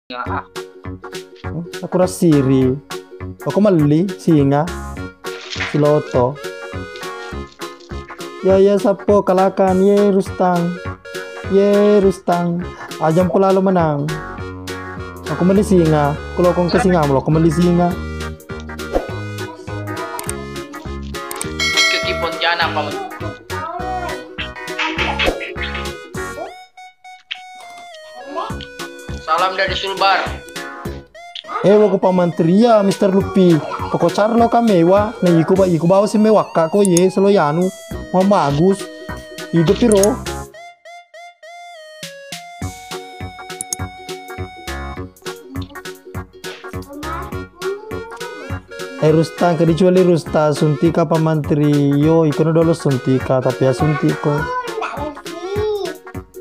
Ah, Aku rasiri. Aku mali singa. Siloto. Ya sapo kalakan ye Rustang. Ye Rustang. Ajam pula lo menang. Aku mali singa. Kalau kau ke singa aku mali singa. ikut di Pontianak paman. Salam dari Sulbar. Wako pamantri ya Mr. Lupi. Pokok charlo ka mewa. Na iku bawa si mewa ka ko ye selo yanu. Mau bagus. Ido piro. Rustang kecuali Rusta suntika pamantri yo ikono dolo suntika tapi ya suntiko.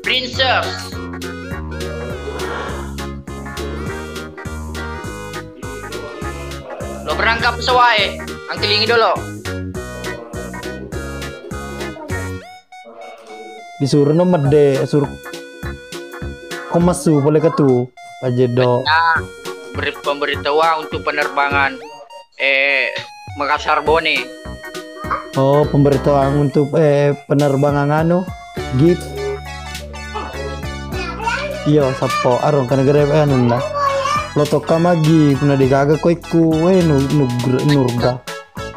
Princess. Lo berangkap sesuai. Angkilingi dulu. Disuruh nomor de suruh komasu boleh ketu pajedo. Nah, beri pemberitahuan untuk penerbangan Makassar Bone. Oh, pemberitahuan untuk penerbangan anu gift. Iyo sapo arong kana gere anu lah. Loto kamagi puna digaga ko iku nurga.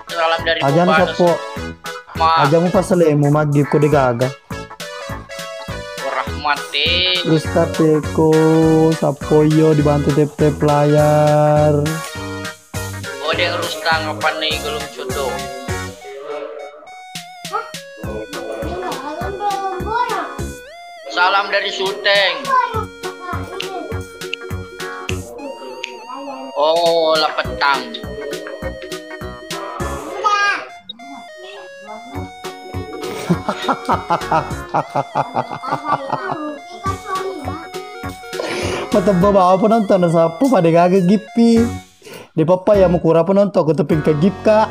Salam dari Ajan Bupati. sapo ajamu pasale mu magi ko digaga. Rahmati. Terus tapeko sapo yo dibantu tep layar. Ode Rustang apa nih gelum jodoh. Salam dari Sulteng. Oh, lapetang. Mata bawa penonton sapo pada gaga gipi. Di papa ya mukura penonton ko teping ke gip ka.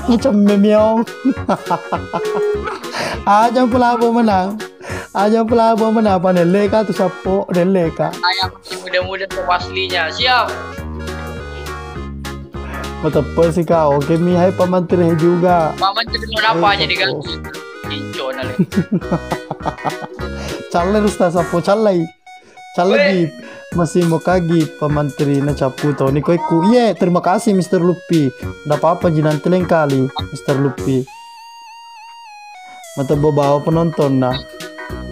Macam memeong. Aja pula apa menang. Aja pula apa menang paneleka tu sapo deleka. Ayam muda-muda tuh aslinya. Siap. Mata sih kau. Oke mi hai pamantri juga. Paman cenderung apa aja diganti. Cinco nale. Calai rusta sapo calai. Calai masih mau kagi pamantri na capu tau ni ku. Iya, terima kasih Mr. Lupi. Nggak apa-apa jinan teleng kali Mr. Lupi. Mata bawa penonton nah.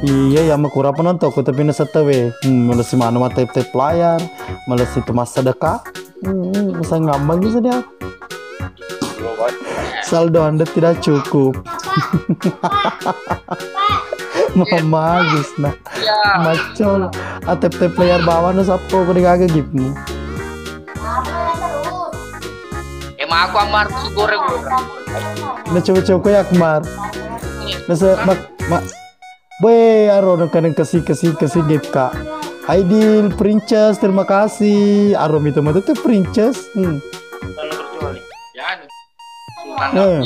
Iya ya makura penonton ko tapi na satawe. Malas si mano mata tep layar, malas itu masa sedekah. Masa ngambang bisa dia. Saldo Anda tidak cukup. Mama Agus nah. Ya. Macol. Tep layar bawah na sapo ko digaga gipni. Emang aku amar goreng. Na coba ko yakmar. Nasa boy aro no kanang kasih gip ka. Aidil Princess terima kasih. Arom itu mah tuh Princess. Ya. Sultan.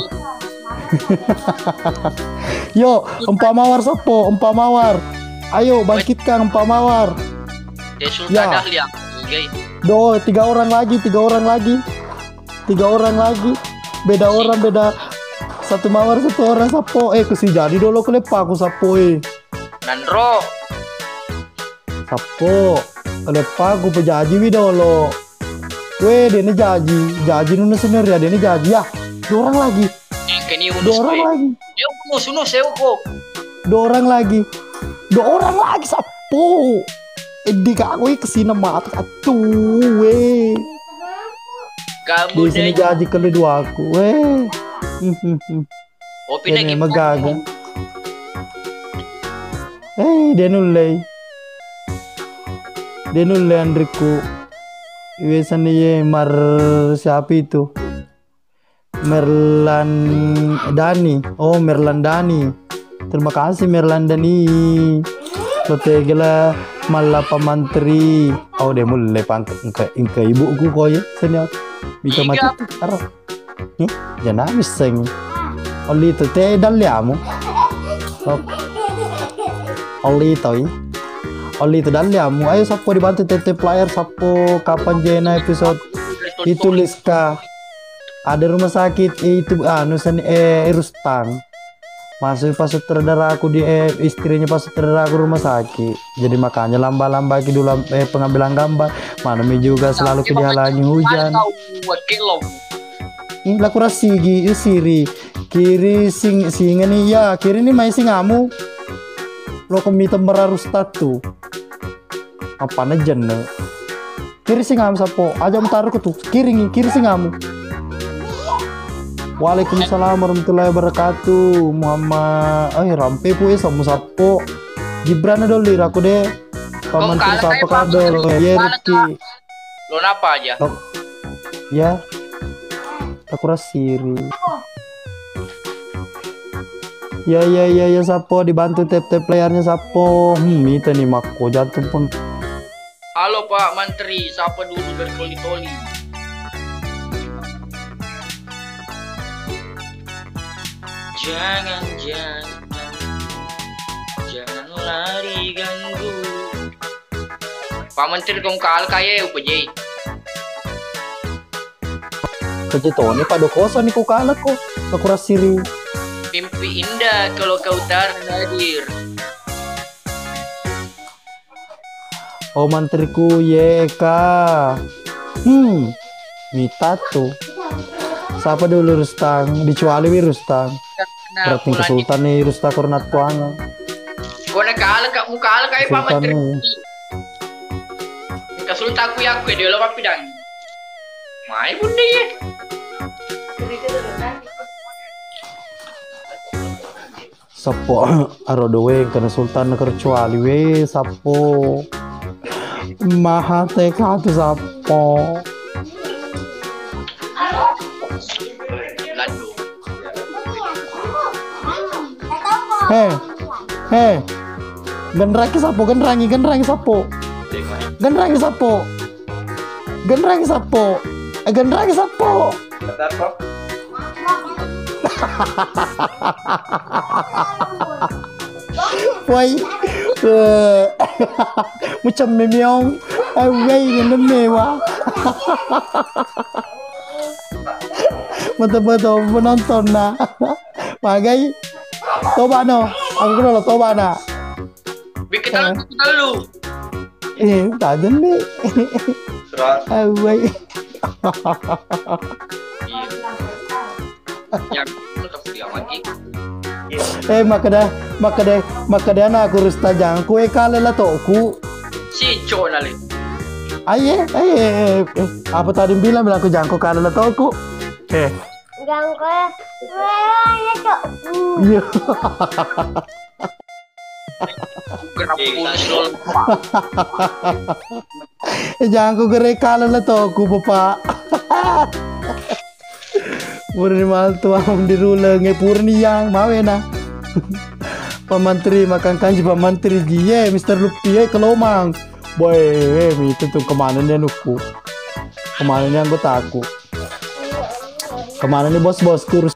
Yo, empamawar sapo, empamawar. Ayo bangkitkan empamawar. Sultan Ya. Dahlia. Do, 3 orang lagi. Beda orang, beda satu mawar satu orang sapo. Kusi jadi dulu kelepa aku sapo Nandro. Sapo. Kelepa aku pejaji wi dolo. Dia ni jaji nuna senior ya, dia ni jaji ya. 2 orang lagi. Kini 2 orang lagi. Yo unus eu kok. 2 orang lagi. 2 orang lagi sapo. Di aku kesini mata atuh we. Kamu Di sini jaji kedua aku we. Opi na Ini gimana? magaga. Dia nulai Andriku. Biasanya ye mar siapa itu? Merlan Dani. Oh, Merlan Dani. Terima kasih Merlan Dani. Lotegela malah pamantri. Oh, dia mulai pangkat ke ibuku kok ya. Sini bisa mati. Taruh. Jangan habis seng. Oli itu teh daliamu. Oli toy. Oli itu dan liamu. Ayo sapo dibantu TT player sapo kapan jena episode itu Liska. Ada rumah sakit itu Nusan Rustang. Masuk pas sutradara aku di istrinya pas sutradara aku rumah sakit. Jadi makanya lamba-lamba ki dulu pengambilan gambar. Mana mi juga selalu dihalangi hujan. Ini laku rasi siri kiri singa nih ya kiri nih mai singamu. Lo komite merarus tatu. Apa najen ne? Kiri singamu sapo aja taruh ke tuh kiri singamu. Waalaikumsalam warahmatullahi wabarakatuh. Muhammad rampe pu sama sapo Gibran ada lir aku deh paman tu sapo kado ya Rifki lo apa aja ya aku rasiri ya sapo dibantu tap playernya sapo itu nih mako jantung pun. Halo Pak Menteri, siapa dulu bertoli-toli? Jangan lari ganggu. Pak Menteri kong kaal kaya apa jay? Kejetone pada kosan nih kok kalah kok. Aku rasiri. Mimpi indah kalau kau tak hadir. Oh menteriku Yeka. Mita tuh. Siapa dulu Rustang? Dicuali wi Rustang. Berarti kesultan nih Rustang Kornat Tuangan. Kau nak kalah kak muka kalah kayak Pak Menteri. Kesultan aku ya aku dia lo papi dang. Mai bunda ya. Sapo arodowe karena sultan kercuali we sapo. Maha teka tu sapo. Genrangi sapo, genrangi sapo. Genrangi sapo. Genrangi sapo. Genrangi sapo. Woi. Macam memeong. Woi, ini mewah. Betul-betul penonton nah. Magai. Toba no. Aku kena toba na. Bikin lu. Tak ada nih. Woi. Makada na aku rustajang ku kala la toku. Si Chona le. Aye. Apa tadi bilang aku jangko kala la toku. Jangko ya toku. Iya. Jangko gere kala la toku papa. Purni mal tuang diruleng purni yang mawena. Pak Menteri makan kanji Pak Menteri dia Mr. Lupi kelomang. Boy, itu tuh kemana nih nuku? Kemana nih anggota aku? Kemana nih bos-bos kurus?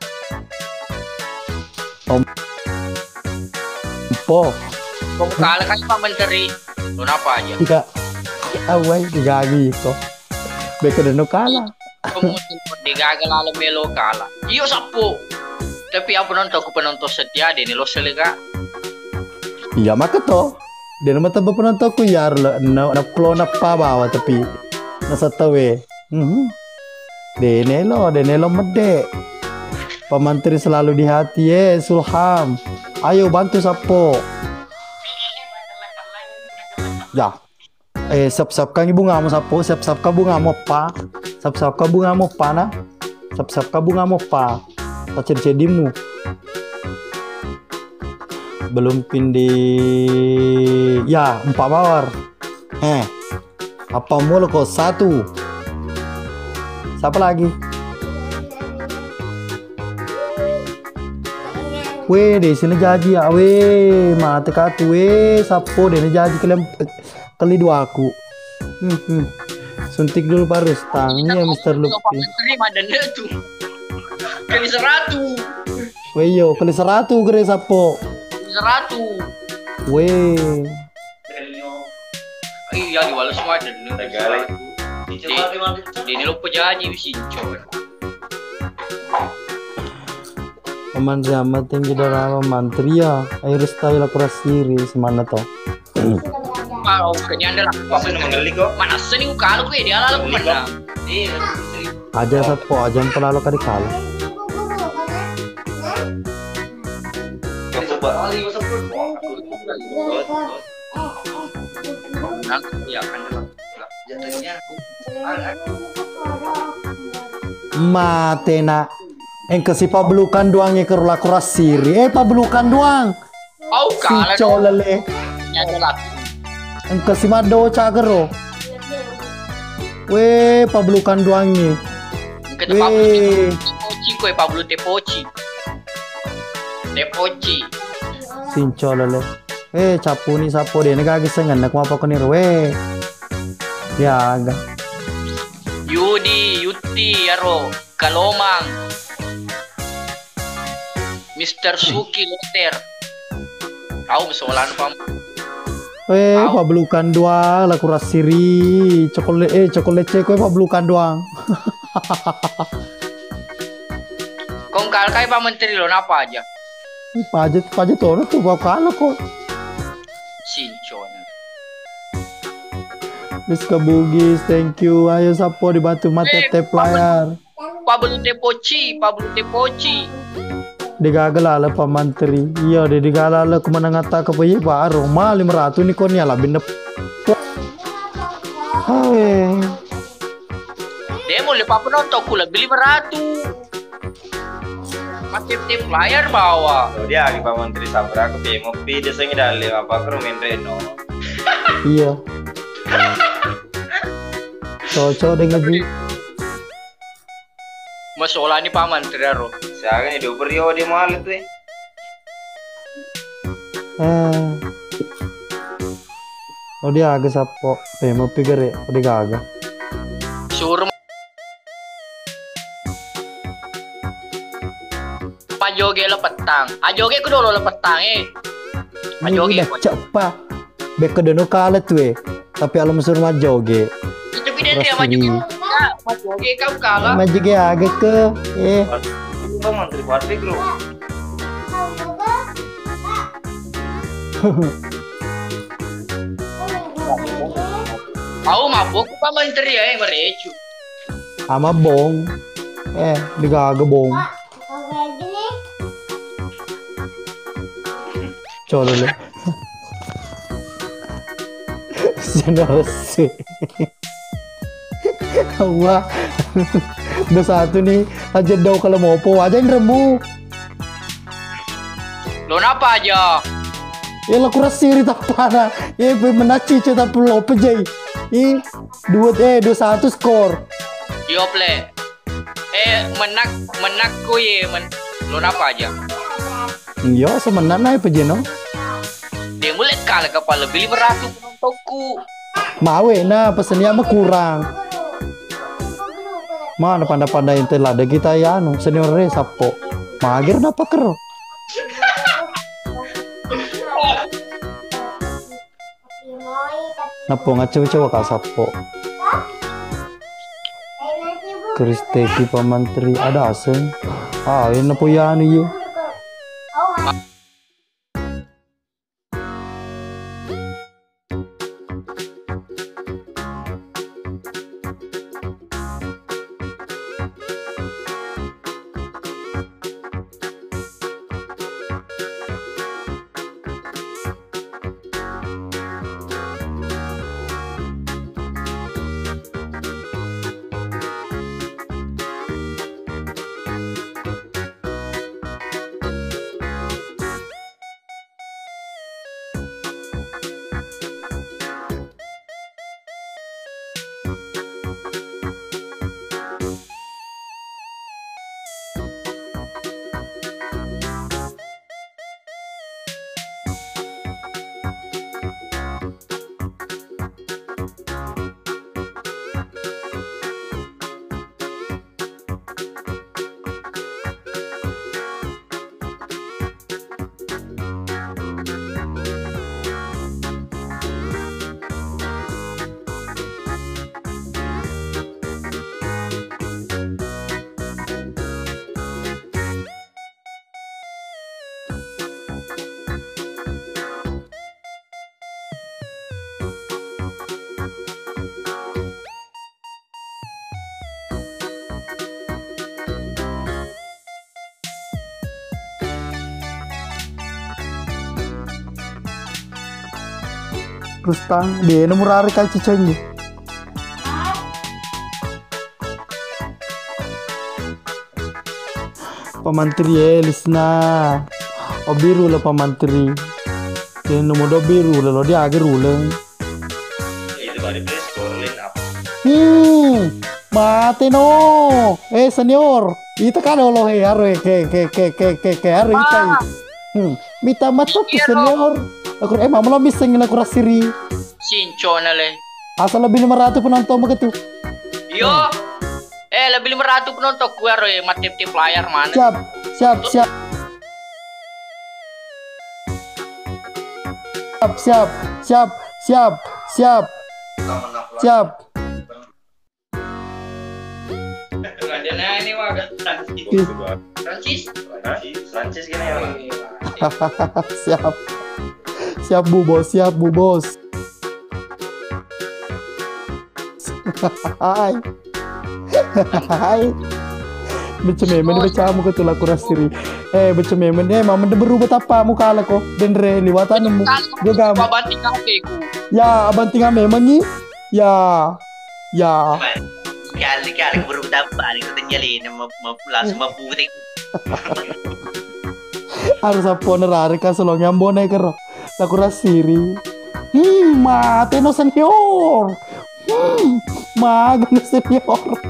Po. Kamu kalah kan Pak Menteri. Lu apa aja? Tidak. Awai digagi kok. Beka dan kalah. Kamu digagal lalu melo kalah. Iyo sapo. Tapi aku penonton setia deh nih lo seleka. Iya maka toh. Dia nama tebak penontonku ya na plo na pa bawa tapi nasa tawe. Dene lo mede. Pak Menteri selalu di hati Sulham. Ayo bantu sapo. Ya. Sap-sap kang ibu ngamo sapo, sap-sap ka bunga mo pa. Sap-sap ka bunga mo pa na. Sap-sap ka bunga mo pa. Pacir-cedimu. Belum pindi. Ya, 4 mawar. Apa mulu kok 1. Siapa lagi? Weh, di sini jaji ya. Weh, mati katu. Weh, sapo deh jaji kali 2 aku. Suntik dulu Pak Rustang ya Mr. Lupi. Terima dan itu. Kali 100. Weh yo, kali 100 gere sapo. 100. Weh. Iya di walau semua dan di ini lupa jadi sinco. Paman zaman tinggi darah mantri ya. Air style aku rasiri semana toh. Kalau kenyanda lah mana seni kalau gue dia lalu mana. Aja sapo aja pelalu kali kalah. Matena engke si pablukan doangnya ke rula kurasiri pablukan doang si colele engke si mado cagero we pablukan doangnya we Pablo tepoci sin colele capu ni sapo dia negagi sengan nak apa kenir we ya agak Yudi, Yuti, Yaro, Kalomang, Mr. Suki Loter. Tahu misolan pam. Pablukan doang, lah kurasiri, coklat ceko pablukan doang. Kong kalkai Pak Menteri lo apa aja? Pajak tuh tuh bawa kalah kok. Sincon. Miska Bugis, thank you. Ayo sapo dibantu mata tap layar. Pablo tepoci. Digagal Pak Menteri. Iya, dia digagal kemana ngata ke bayi baru. Ma 500 nih kon ya lah benda. Hai. Dia mau lepas penonton ku lebih 500. Mati tip layar bawa. Dia lagi Pak Menteri sabra ke PMOP dia sengi dalil apa ke main Reno. Iya. Cocok dengan di masalah ni Pak Menteri ro. Saya ini 2 periode mahal itu Oh dia agak sapo. Mau pikir ya, dia agak. Suruh Pajoge lo petang. Ajoge ku dulu lo petang Pajoge udah cepat. Bek kedeno kalah tuh tapi alam suruh majoge. Itu pindah dia majoge kau kalah. Majoge agak ke Pak Menteri buat bro. Kau mabuk Pak Menteri ya merecu. Ama bong. Digaga bong. Coba dulu. Generasi. Wah. Udah satu nih aja dau kalau mau po aja yang rembu. Lo apa aja? Ya lah kurang siri tak pada. Menaci cerita pulau pejai. 2-1 skor. Yo play. Menak ku ye lo apa aja? Iya semenan aja pejai no. Dia mulai kalah kepala lebih 500 penontonku. Mawe nah pesennya mah kurang. Mana pada intel ada kita ya anu senior sapo. Magir napa kero? Napa ngaco-cawa ka sapo? Kristeki Pak Menteri ada asing. Ini napa ya anu ye? Rustang, dia nemu rari kai cicengnya. Pamantri Elisna. O biru lah pamantri. Dia nemu do biru lah lo dia agak rulang. Itu baru press scoreline up. Mate no. Senior. Itu kan lo haro ke haro ikai. Mita matok senior. Aku emang lo bisa ngelakuin aku rasiri. Sinco na le. Asal lebih 500 penonton begitu. Yo. Lebih 500 penonton gue ro matip-tip layar mana. Siap. Siap. Ada ini wah Francis gini ya. Siap bu bos. Hai. Bercememen baca muka tulah kurasiri. Bercememen mama de berubah apa muka ala ko denre liwatan mu. Juga banting aku. Ya banting memang ni. Ya. Kali berubah apa ni kau tinggalin langsung maputik. Harus apa nerari kasulong yang bonai kero. La kurasiri. Mate no senior. Magno senior.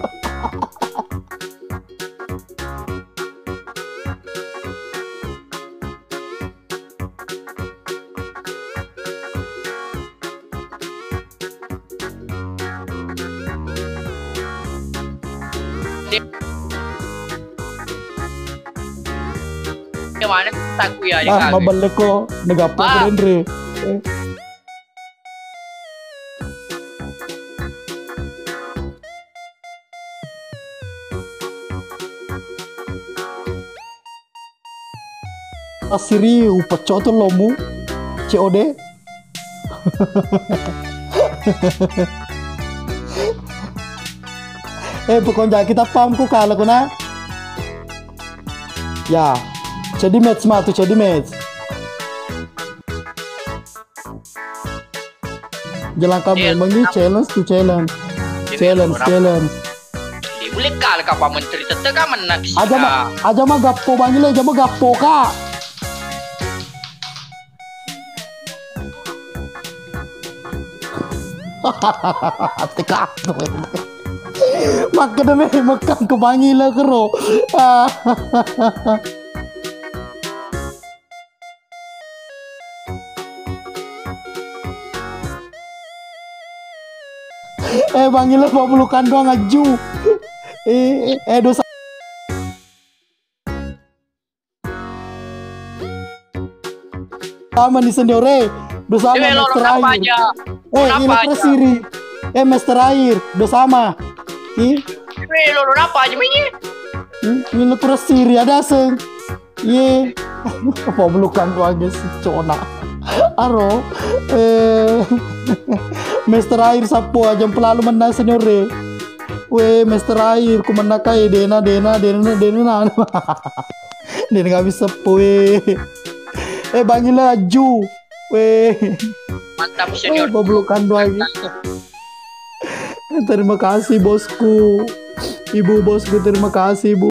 Mana takut ya mabalik ko nagapo ko rin re. Asiri upacoto lomu COD. Pokoknya kita paham ku kala ko na. Ya. Jadi match mah tuh jadi match. Jalan kamu memang ini challenge. Boleh kal ka menteri tetep ka menak. Aja mah gapo bangile, aja mah gapo ka. Teka tuh. Makanya makan ke bangile kero. Bangile mau pelukan doang aju. Dosa. Sama nih seniore. Dosa sama master air. Ini presiri. Master air. Dosa sama. Lo apa aja ini? Ini presiri ada seng. Mau pelukan doang guys. Cona. Aro. Master air sapo aja pelalu menang seniore. Master air ku menakai dena. Dena nggak bisa bangila aju. Mantap senior. Boblokan doang. Terima kasih bosku. Ibu bosku terima kasih bu.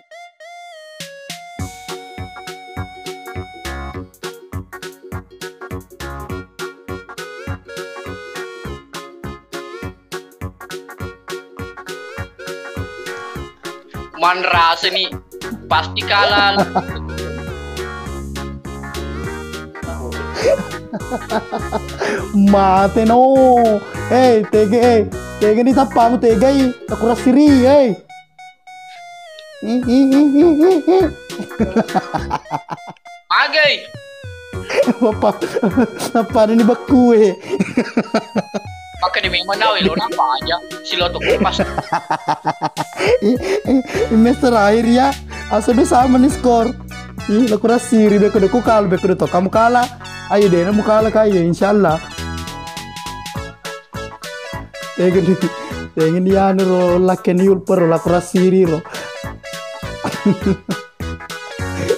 Man rasa nih pasti kalah. Mate no. Tege ni tapa mo tege. Aku rasiri Agay. Apa ini baku Maka di memang lo apa aja silo tuh pas. Master air ya. Asal sama nih skor. Aku rasiri beko deku kalah beko to kamu kalah. Ayo deh kamu kalah kaya insyaallah. Tengen dia ro laken yul per la rasiri ro.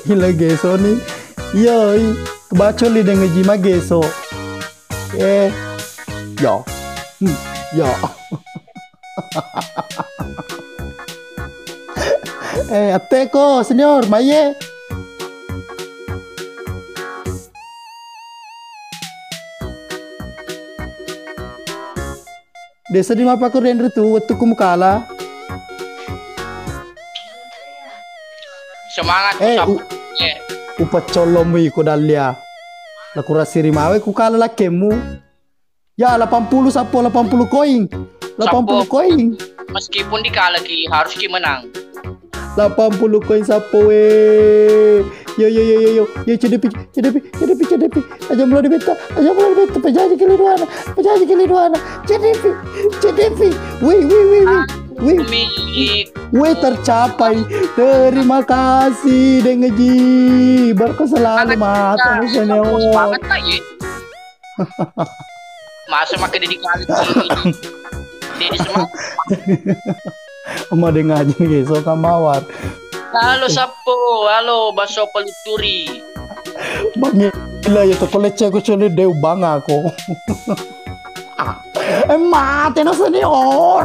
Hila geso nih. Yoi, kebacol di dengan jima geso. Ya. Ya. Ateko, senior, maye. Desa di mapa ko rin rito, waktu kumukala. Semangat Upat colom ko dalya. Lakura sirimawe ku kala lakemu. Ya 80 sapo 80 koin. 80 koin. Meskipun dikalah ki harus ki menang. 80 koin sapo we. Yo. Yo cedepi. Aja mulai beta. Pejaji keliduana. Cedepi. Wih tercapai. Terima kasih Dengeji. Berkeselamat senior. Semangat lah ya. Masa makin dikali Dedi semangat. Oma dengaji nih so kamawar. Halo Sapo, halo Baso Pelituri. Bangi gila ya to kolece ko chole deu banga ko. Mate no senior.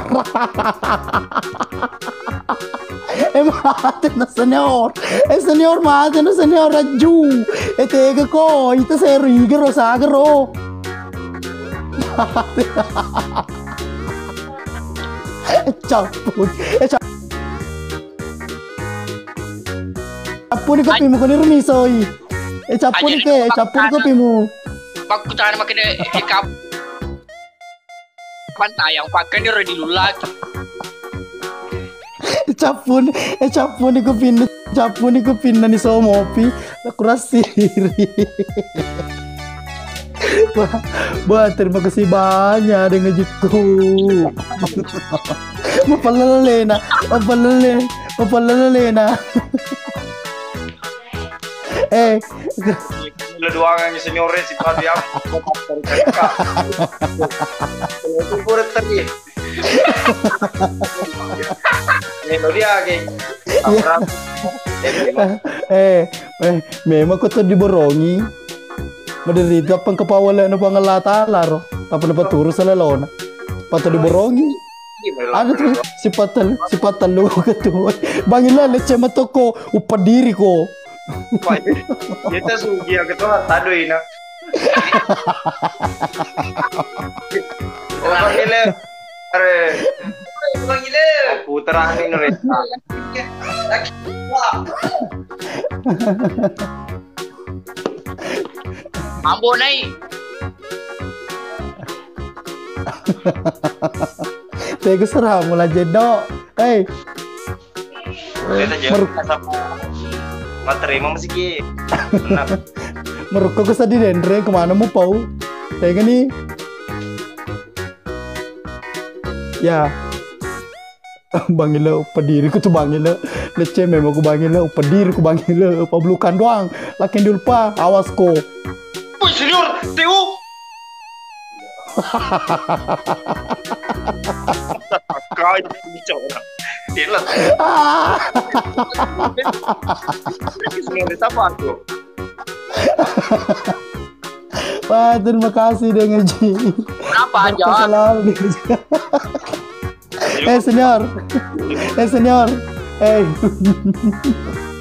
Mate no senior. Senior mate no senior raju. Tega ko ito se rigero sagero. Capun. Capun ko pimu ko ni rumisoy. Capun ko pimu. Pagkutan makin ikap pantai yang pakai ni ready lagi. Capun ko pinna ni somopi. Kurasiri. Wah, terima kasih banyak dengan jitu. Mapalala na. Lo doang yang senior si Padi am. Itu pura tadi. Ini dia geng. Memang ko to diborongi. Maderito pang kapawalan na pangalatalar. Tapos na paturo sa lalona. Pato diborongi. Ano to? Si patalo ka to. Bangila leche matoko upadiri ko. Kita sugi agak tuh tado ina. Orang gila, orang gila. Putra ini nore. Ambo nai. Tega serah mula jedo. Terima masih ki. Merukau ke sadi dendre kemana mau pau? Tega nih. Ya. Bangila padiri ku tu bangila. Leceh memang ku bangila padiri ku bangila pablukan doang. Lakin dulpa awas ko. Woi senior, Teo. Kau bicara. Tilah. Senior siapa tu? Wah, terima kasih dengan Ji. Kenapa aja? Selalu senior. Senior.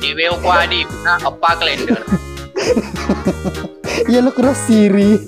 Dewe ko adi na apa kalender. Ya lo keras siri.